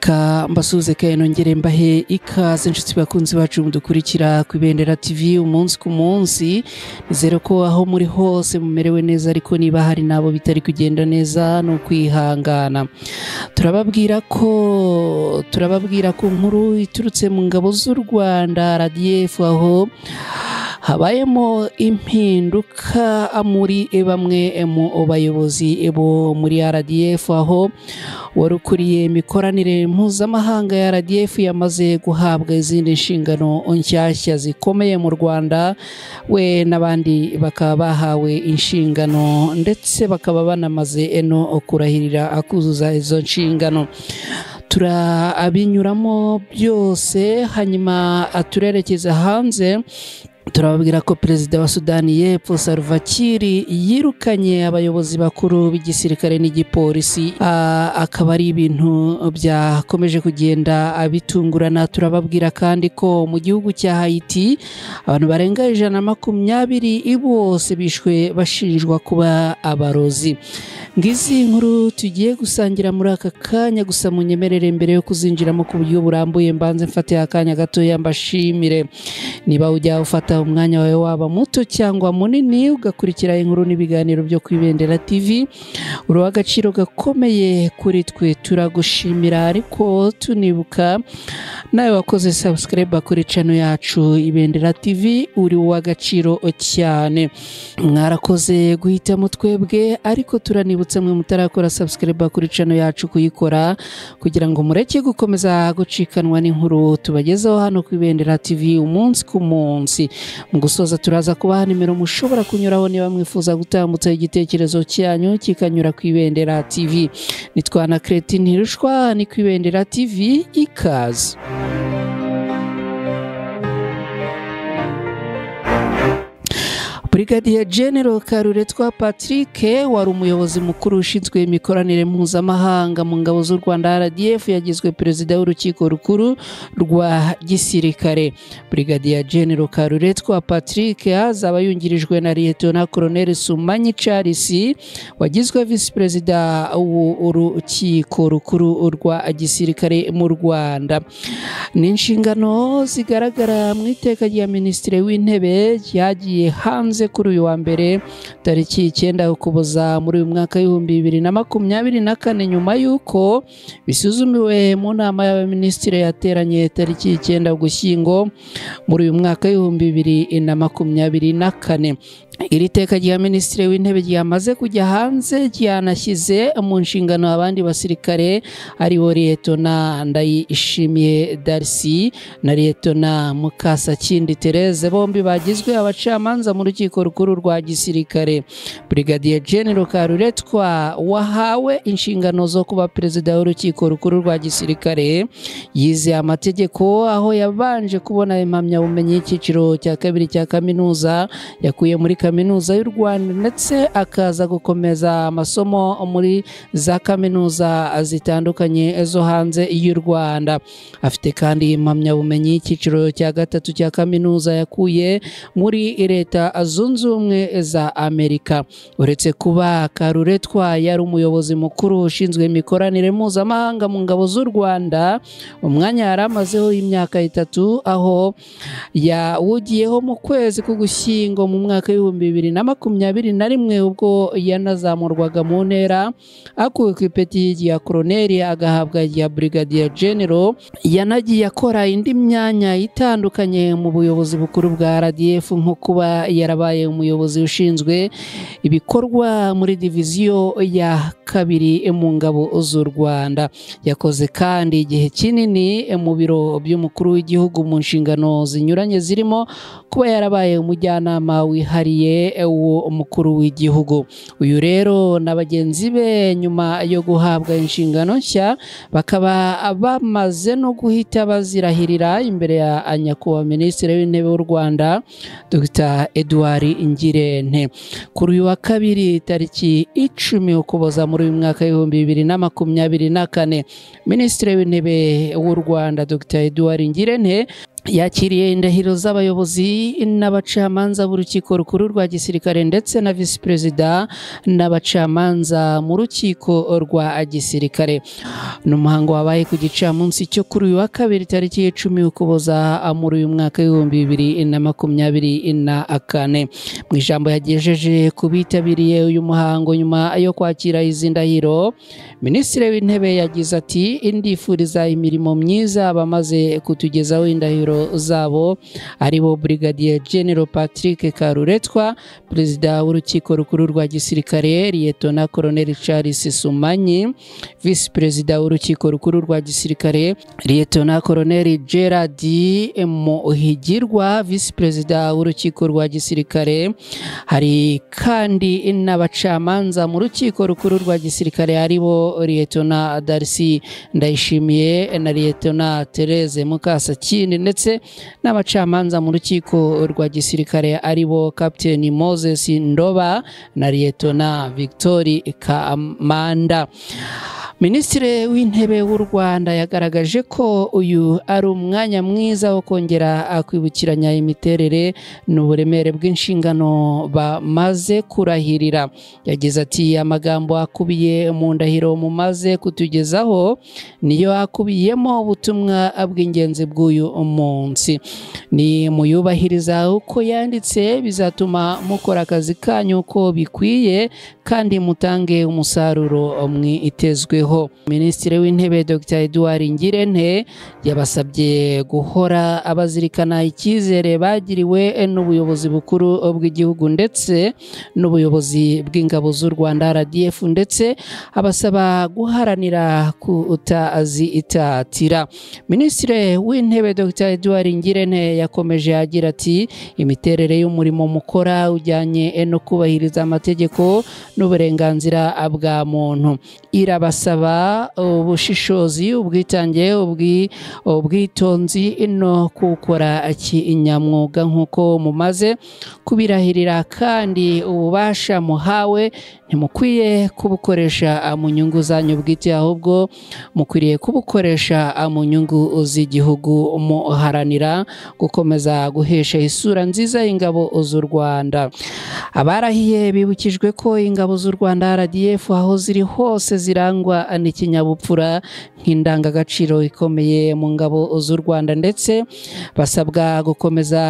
reka mbasuze kandi nongere mbahe ikaze inshuti bakunzi bacu mudukurikira ku Ibendera TV umunsi ku munsi. Nizere ko aho muri hose mumerewe neza, ariko niba hari nabo bitari kugenda neza no kwihangana. Turababwira ko nkuru iturutse mu ngabo z'u Rwanda RDF, aho habayemo impinduka muri bamwe mu bayobozi bo muri RDF, aho warukuriye imikoranire mpuzamahanga ya RDF yamaze guhabwa izindi nshingano nshyashya zikomeye mu Rwanda, we n'abandi bakaba bahawe inshingano ndetse bakaba banamaze no kurahirira akuzuza izo nshingano. Turabinyuramo byose, hanyuma turerekeza hanze. Turababwira ko Perezida wa Sudani y'Epfo Salva Kiir yirukanye abayobozi bakuru b'igisirikare n'igipolisi, akaba ari ibintu byakomeje kugenda bitungurana. Turababwira kandi ko mu gihugu cya Haiti abantu barenga 120 bose bishwe bashinjwa kuba abarozi. Ngizi nkuru tugiye gusangira muri aka kanya, gusa munyemerere mbere yo kuzinjiramo ku buryo burambuye mbanze mfate akanya gato yambashimire. Niba ujya ufata umwanya wawe waba muto cyangwa munini ugakurikira inkuru n'ibiganiro byo ku Ibendera TV, uri w'agaciro gakomeye kuri twe, turagushimira. Ariko tunibuka nawe wakoze subscribe kuri channel yacu Ibendera TV, uri w'agaciro cyane. Mwarakoze guhitamo twebwe, ariko turanibutsa mwe mutarakora subscribe kuri channel yacu kuyikora, kugira ngo mureke gukomeza gucikanwa n'inkuru tubagezaho hano ku Ibendera TV umunsi ku munsi. Mu gusoza turaza kubaha nimero mushobora kunyuraho niba mwifuza gutambutsa igitekerezo cyanyu kikanyura ku Ibendera TV. Nitwa na Cretin Hirushwa, ni ku Ibendera TV, ikaze. Brigadier General Karuretwa Patrick wari umuyobozi mukuru ushinzwe imikoranire mpuzamahanga mu ngabo z'u Rwanda RDF yagizwe perezida w'urukiko rukuru rwa gisirikare. Brigadier General Karuretwa Patrick azaba yungirijwe na Lieutenant Colonel Sumanyi Charles wagizwe vice perezida w'urukiko rukuru rwa gisirikare mu Rwanda. Ni inshingano zigaragara mu iteka rya Minisitiri w'Intebe yagiye hanze kuri uyu wa mbere tariki 9 Ukuboza muri uyu mwaka w'2024, nyuma yuko bisuzumiwe mu nama y'abaminisitiri yateranye tariki 9 Ugushyingo muri uyu mwaka w'2024. Iri teka rya Minisitiri w'Intebe ryamaze kujya hanze, ryanashyize mu nshingano abandi basirikare ari bo Lieutenant Ndayishimiye Darcy na Lieutenant Mukasakindi Therese, bombi bagizwe abacamanza mu rukiko rukuru rwa gisirikare. Brigadier General Karuretwa wahawe inshingano zo kuba perezida w'urukiko rukuru rwa gisirikare yize amategeko, aho yabanje kubona impamyabumenyi y'icyiciro cya kabiri cya kaminuza yakuye muri Kaminuza y'u Rwanda, ndetse akaza gukomeza amasomo muri za kaminuza zitandukanye zo hanze y'u Rwanda. Afite kandi impamyabumenyi y'icyiciro cya gatatu cya kaminuza yakuye muri Leta Zunze Ubumwe za Amerika. Uretse kuba Karuretwa yari umuyobozi mukuru ushinzwe imikoranire mpuzamahanga mu ngabo z'u Rwanda, umwanya yari amazeho imyaka 3, aho yawugiyeho mu kwezi k'Ugushyingo mu mwaka w'2021 ubwo yanazamurwaga mu ntera akuwe ku ipeti rya Colonel agahabwa rya Brigadier General. Yanagiye akora indi myanya itandukanye mu buyobozi bukuru bwa RDF, nko kuba yarabaye umuyobozi ushinzwe ibikorwa muri diviziyo ya 2 mu ngabo z'u Rwanda. Yakoze kandi igihe kinini mu biro by'umukuru w'igihugu mu nshingano zinyuranye, zirimo kuba yarabaye umujyanama wihariye w'umukuru w'igihugu. Uyu rero na bagenzi be nyuma yo guhabwa inshingano nshya bakaba bamaze no guhita bazirahirira imbere ya nyakubahwa Minisitiri w'Intebe w'u Rwanda Dr Edouard Ngirente. Kuri uyu wa kabiri tariki 10 Ukuboza muri uyu mwaka w'2024, Minisitiri w'Intebe w'u Rwanda Dr Edouard Ngirente yakiriye indahiro z'abayobozi n'abacamanza b'urukiko rukuru rwa gisirikare ndetse na visi perezida n'abacamanza mu rukiko rwa gisirikare. Ni umuhango wabaye ku gicamunsi cyo kuri uyu wa kabiri tariki 10 Ukuboza muri uyu mwaka w'2024. Mu ijambo yagejeje ku bitabiriye uyu muhango nyuma yo kwakira izi ndahiro, Minisitiri w'Intebe yagize ati ndifuriza imirimo myiza abamaze kutugezaho indahiro zabo aribo Brigadier General Patrick Karuretwa, Perezida w'urukiko rukuru rwa gisirikare Lieutenant Colonel Charles Sumanyi, Vice Perezida w'urukiko rukuru rwa gisirikare Lieutenant Colonel Gerard Muhigirwa, Vice Perezida w'urukiko rwa gisirikare. Hari kandi n'abacamanza mu rukiko rukuru rwa gisirikare aribo Lieutenant Darcy Ndayishimiye na Lieutenant Therese Mukasakindi, ndetse n'abacamanza mu rukiko rwa gisirikare aribo Captain Moses Ndoba na Lieutenant Victory Kamanda. Minisitiri w'Intebe w'u Rwanda yagaragaje ko uyu ari umwanya mwiza wo kongera kwibukiranya imiterere n'uburemere bw'inshingano bamaze kurahirira. Yagize ati amagambo akubiye mu ndahiro mumaze kutugezaho niyo akubiyemo ubutumwa bw'ingenzi bw'uyu munsi. Ni muyubahiriza uko yanditse bizatuma mukora akazi kanyu uko bikwiye kandi mutange umusaruro mwitezweho. Minisitiri w'Intebe Dr. Edouard Ngirente yabasabye guhora abazirikana icyizere bagiriwe n'ubuyobozi bukuru bw'igihugu ndetse n'ubuyobozi bw'ingabo z'u Rwanda RDF, ndetse abasaba guharanira kutazitatira. Minisitiri w'Intebe Dr. Edouard Ngirente yakomeje agira ati imiterere y'umurimo mukora ujyanye no kubahiriza amategeko n'uburenganzira bwa muntu irabasaba ubushishozi, ubwitange, ubwitonzi no gukora kinyamwuga nk'uko mumaze kubirahirira, kandi ububasha muhawe ntimukwiye kubukoresha mu nyungu zanyu bwite, ahubwo mukwiriye kubukoresha mu nyungu z'igihugu, muharanira gukomeza guhesha isura nziza y'ingabo z'u Rwanda. Abarahiye bibukijwe ko ingabo z'u Rwanda RDF aho ziri hose zirangwa n'ikinyabupfura nk'indangagaciro ikomeye mu ngabo z'u Rwanda, ndetse basabwa gukomeza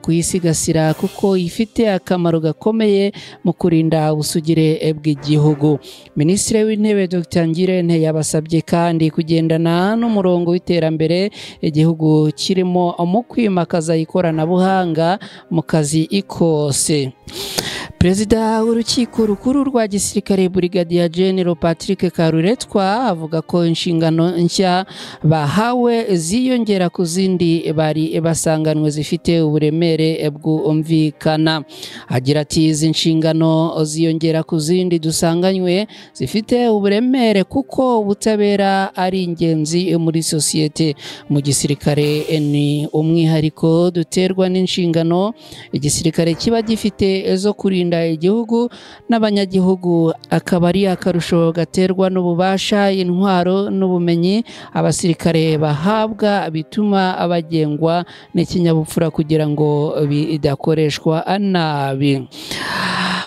kuyisigasira kuko ifite akamaro gakomeye mu kurinda ubusugire bw'igihugu. Minisitiri w'Intebe Dr. Ngirente yabasabye kandi kugendana n'umurongo w'iterambere igihugu kirimo mu kwimakaza ikoranabuhanga mu kazi kose. Perezida w'urukiko rukuru rwa gisirikare Brigadier General Patrick Karuretwa avuga ko inshingano nshya bahawe ziyongera ku zindi bari basanganwe zifite uburemere bwumvikana. Agira ati izi nshingano ziyongera ku zindi dusanganywe zifite uburemere kuko ubutabera ari ingenzi muri sosiyete. Mu gisirikare ni umwihariko duterwa n'inshingano igisirikare kiba gifite zo kurinda igihugu n'abanyagihugu, akaba ari akarusho gaterwa n'ububasha, intwaro n'ubumenyi abasirikare bahabwa bituma abagengwa n'ikinyabupfura kugira ngo bidakoreshwa nabi.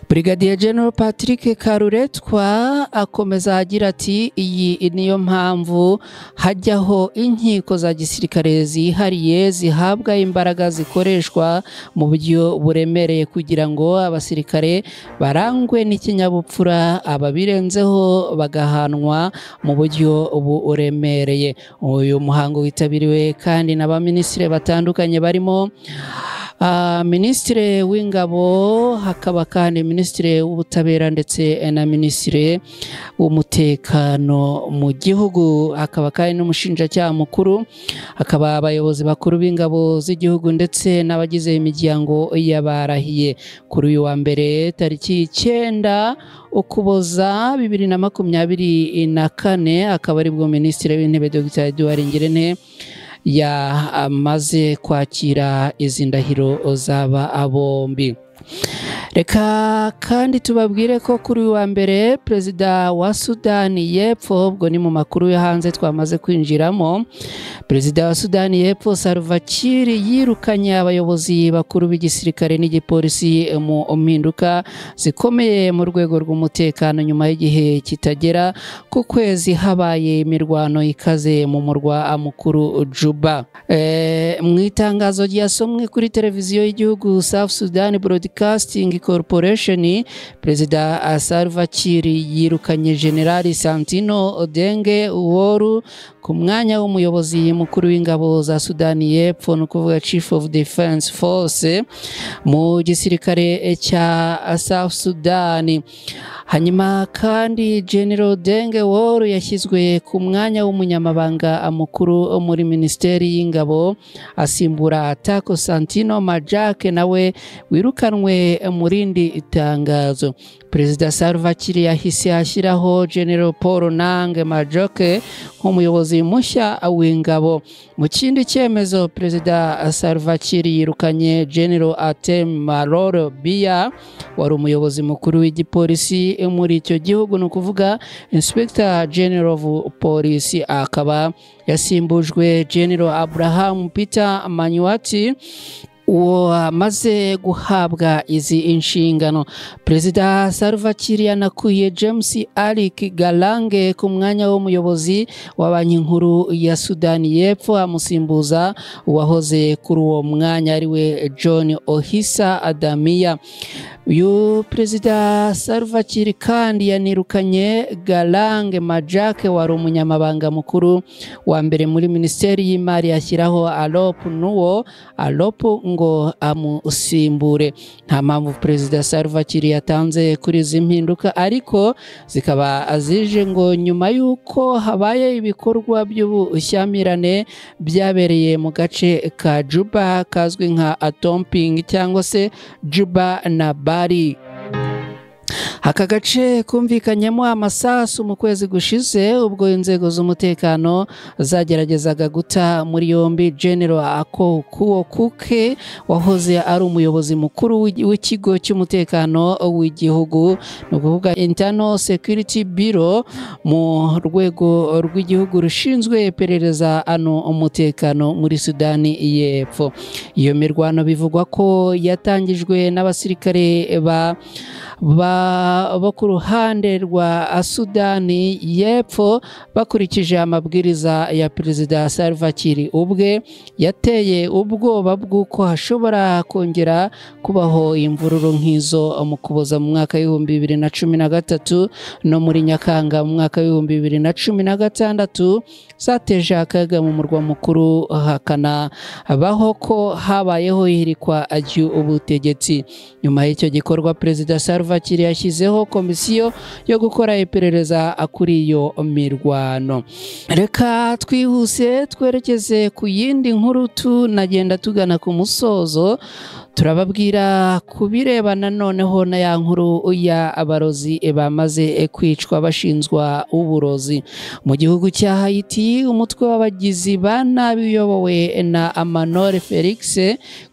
Brigadier General Patrick Karuretwa akomeza agira ati iyi niyo mpamvu hajyaho inkiko za gisirikare zihariye zihabwa imbaraga zikoreshwa mu buryo buremereye kugira ngo abasirikare barangwe n'ikinyabupfura, ababirenzeho bagahanwa mu buryo buremereye. Uyu muhango witabiriwe kandi n'abaminisitiri batandukanye barimo Minisitiri w'Ingabo, hakaba kandi Minisitiri w'Ubutabera ndetse na Minisitiri w'Umutekano mu gihugu, hakaba kandi n'umushinjacyaha mukuru, hakaba abayobozi bakuru b'ingabo z'igihugu ndetse n'abagize imiryango y'abarahiye. Kuri uyu wa mbere tariki 9 Ukuboza 2024 akaba aribwo Minisitiri w'Intebe Dr. Edouard Ngirente yamaze kwakira izi ndahiro z'aba bombi. Reka kandi tubabwire ko kuri wa mbere perezida wa Sudani y'Epfo, ubwo ni mu makuru yo hanze twamaze kwinjiramo, perezida wa Sudani y'Epfo Salva Kiir yirukanye abayobozi bakuru b'igisirikare n'igipolisi mu mpinduka zikomeye mu rwego rw'umutekano nyuma y'igihe kitagera ku kwezi habaye imirwano ikaze mu murwa mukuru Juba. Mu itangazo ryasomwe kuri televiziyo y'igihugu South Sudan Broadcasting Corporation, perezida Salva Kiir yirukanye General Santino Odenge Uworu ku mwanya w'umuyobozi mukuru w'ingabo za Sudani y'Epfo, no kuvuga Chief of Defense Force mu gisirikare cya South Sudan. Hanyuma kandi General Odenge Uworu yashyizwe ku mwanya w'umunyamabanga mukuru muri Minisiteri y'Ingabo asimbura Tako Santino Majake nawe wirukanwe mu rindi itangazo. Perezida Salva Kiir yahise ashyiraho General Paul Nange Majake nk'umuyobozi mushya w'ingabo. Mu kindi cyemezo, perezida Salva Kiir yirukanye General Atem Malolo Biya wari umuyobozi mukuru w'igipolisi muri icyo gihugu, no kuvuga Inspector General of Police, akaba yasimbujwe General Abraham Peter Manyuati wamaze guhabwa izi inshingano. Perezida Salva Kiir yanakuye James Alik Galange ku mwanya w'umuyobozi wa banki nkuru ya Sudani y'Epfo, amusimbuza uwahoze kuri uwo mwanya ariwe John Ohisa Adamia. Uyu perezida Salva Kiir kandi yanirukanye Galange Majake wari umunyamabanga mukuru wa mbere muri Minisiteri y'Imari, yashyiraho Alop Nuwo Alop ngo amusimbure. Nta mpamvu perezida Salva Kiir yatanze kuri izi mpinduka, ariko zikaba azije ngo nyuma y'uko habaye ibikorwa by'ubushyamirane byabereye mu gace ka Juba kazwi nka Atomping cyangwa se Juba na Bari. Aka gace kumvikanyemo amasasu mu kwezi gushize, ubwo inzego z'umutekano zageragezaga guta muri yombi General Ako Kuo Kuke wahoze ari umuyobozi mukuru w'ikigo cy'umutekano w'igihugu, no kuvuga Internal Security Bureau mu rwego rw'igihugu rushinzwe iperereza umutekano muri Sudani y'Epfo. Iyo mirwano bivugwa ko yatangijwe n'abasirikare bo ku ruhande rwa Sudani y'Epfo bakurikije amabwiriza ya perezida Salva Kiir ubwe, yateye ubwoba bw'uko hashobora kongera kubaho imvururu nk'izo mu Kuboza mu mwaka w'ibihumbi 2013 no muri Nyakanga mu mwaka w'ibihumbi 2016 zateje akaga mu murwa mukuru, hakana abaho ko habayeho ihirikwa ry'ubutegetsi. Nyuma y'icyo gikorwa, perezida Salva Kiir yashyizeho komisiyo yo gukora iperereza kuri iyo mirwano. Reka twihuse twerekeze ku yindi nkuru, tunagenda tugana ku musozo. Turababwira kubirebana noneho na ya nkuru ya abarozi bamaze kwicwa bashinzwa uburozi mu gihugu cya Haiti. Umutwe w'abagizi ba nabi uyobowe na Amanore Felix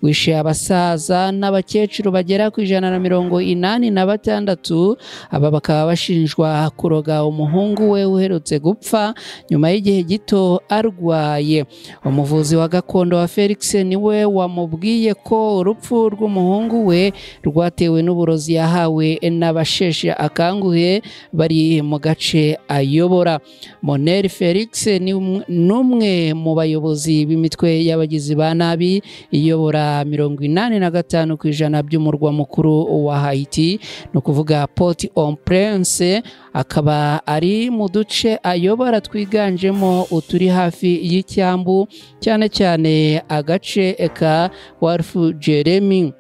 wishe abasaza n'abakecuru bagera ku 186. Aba bakaba bashinjwa kuroga umuhungu we uherutse gupfa nyuma y'igihe gito arwaye. Umuvuzi wa gakondo wa Felix niwe wamubwiye ko urupfu rw'umuhungu we rwatewe n'uburozi yahawe n'abasheshe akanguhe bari mu gace ayobora. Monel Felix ni n'umwe mu bayobozi b'imitwe y'abagizi ba nabi iyobora 85% by'umurwa mukuru wa Haiti, no kuvuga Port-au-Prince. Akaba ari mu duce ayobora twiganjemo uturi hafi y'icyambu, cyane cyane agace ka Wharf Jeremy.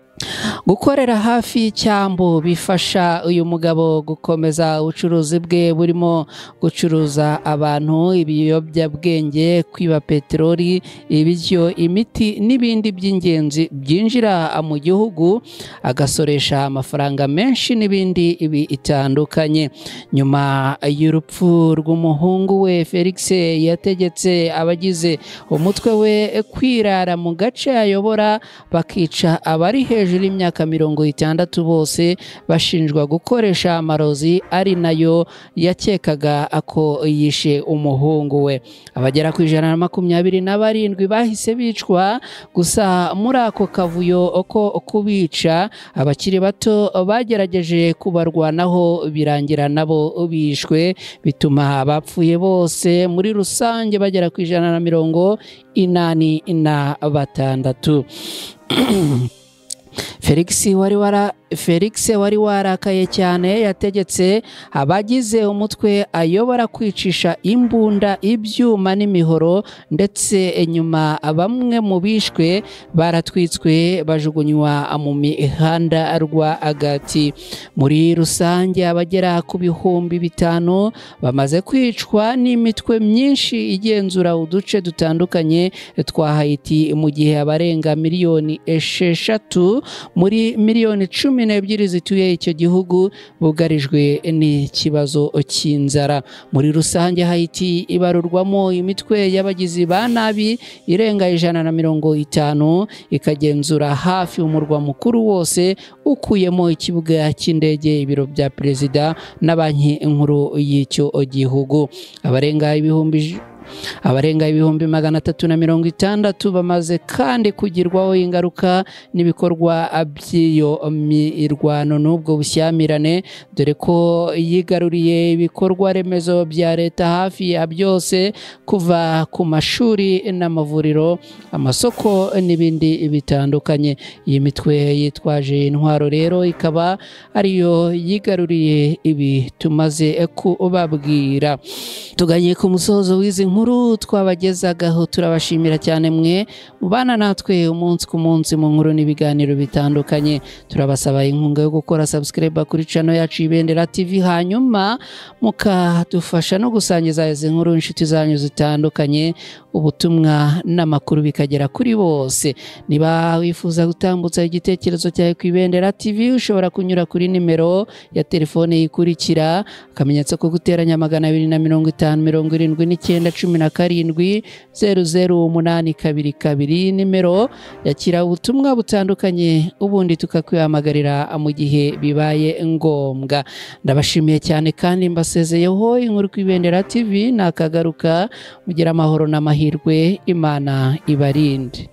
Gukorera hafi y'icyambu bifasha uyu mugabo gukomeza ubucuruzi bwe burimo gucuruza abantu, ibiyobyabwenge, kwiba peteroli, ibiryo, imiti n'ibindi by'ingenzi byinjira mu gihugu, agasoresha amafaranga menshi n'ibindi bitandukanye. Nyuma y'urupfu rw'umuhungu we, Felix yategetse abagize umutwe we kwirara mu gace ayobora bakica abari hejuru hejuru y'imyaka 60 bose bashinjwa gukoresha amarozi ari nayo yakekaga ako yishe umuhungu we. Abagera ku 127 bahise bicwa, gusa muri ako kavuyo ko kubica abakiri bato bagerageje kubarwanaho birangira nabo bishwe, bituma abapfuye bose muri rusange bagera ku 186. Felix wari warakaye cyane yategetse abagize umutwe ayobora kwicisha imbunda, ibyuma n'imihoro, ndetse nyuma bamwe mu bishwe baratwitswe bajugunywa mu mihanda rwagati. Muri rusange abagera ku 5,000 bamaze kwicwa n'imitwe myinshi igenzura uduce dutandukanye twa Haiti, mu gihe abarenga miliyoni 6 muri miliyoni 12 zituye icyo gihugu bugarijwe n'ikibazo cy'inzara. Muri rusange Haiti ibarurwamo imitwe y'abagizi ba nabi irenga 150, ikagenzura hafi umurwa mukuru wose ukuyemo ikibuga cy'indege, ibiro bya perezida na banki nkuru y'icyo gihugu. Abarenga ibihumbi 360 bamaze kandi kugirwaho ingaruka n'ibikorwa by'iyo mirwano n'ubwo bushyamirane, dore ko yigaruriye ibikorwa remezo bya leta hafi ya byose, kuva ku mashuri n'amavuriro, amasoko n'ibindi bitandukanye. Iyi mitwe yitwaje intwaro rero ikaba ariyo yigaruriye ibi tumaze kubabwira. Tuganye ku musozo w'izi nkuru twabagezagaho, turabashimira cyane mwe mubana natwe umunsi ku munsi mu nkuru n'ibiganiro bitandukanye. Turabasaba inkunga yo gukora subscribe kuri channel yacu Ibendera TV, hanyuma mukadufasha no gusangiza izi nkuru inshuti zanyu zitandukanye, ubutumwa n'amakuru bikagera kuri bose. Niba wifuza gutambutsa igitekerezo cyawe ku Ibendera TV, ushobora kunyura kuri nimero ya telefone ikurikira: akamenyetso ko guteranya 250 77 00822, nimero yakira ubutumwa butandukanye ubundi tukakwihamagarira mu gihe bibaye ngombwa. Ndabashimiye cyane kandi mbasezeyeho. Inkuru ku Ibendera TV nakagaruka. Mugira amahoro n'amahirwe, Imana ibarinde.